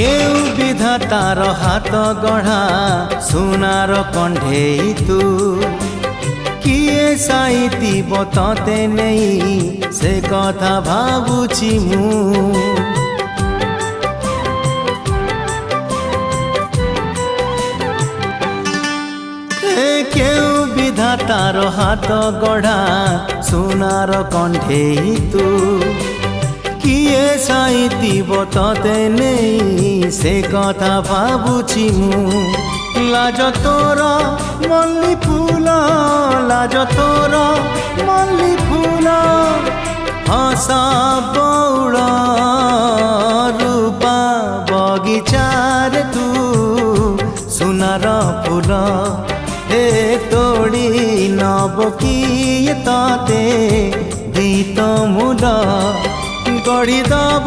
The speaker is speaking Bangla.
কেউ বিধাতার হাত গঢ়া সোনার কণ্ঢেই তু কিয়ে সাইতিব ততে নেই সে কথা ভাবুছি মু কেউ বিধাতার হাত গঢ়া সোনার কণ্ঠেই তু কিয়ে সাইতিব ততে নেই সে কথা ভাবুছি মু লাজ তোর মল্লি ফুল লাজ তোর মল্লি ফুল হস বৌড় রূপা বগিচার তু সোনার ফুল হে তোড়ি নব কিয়ে ততে গীত মূল গড়ি দব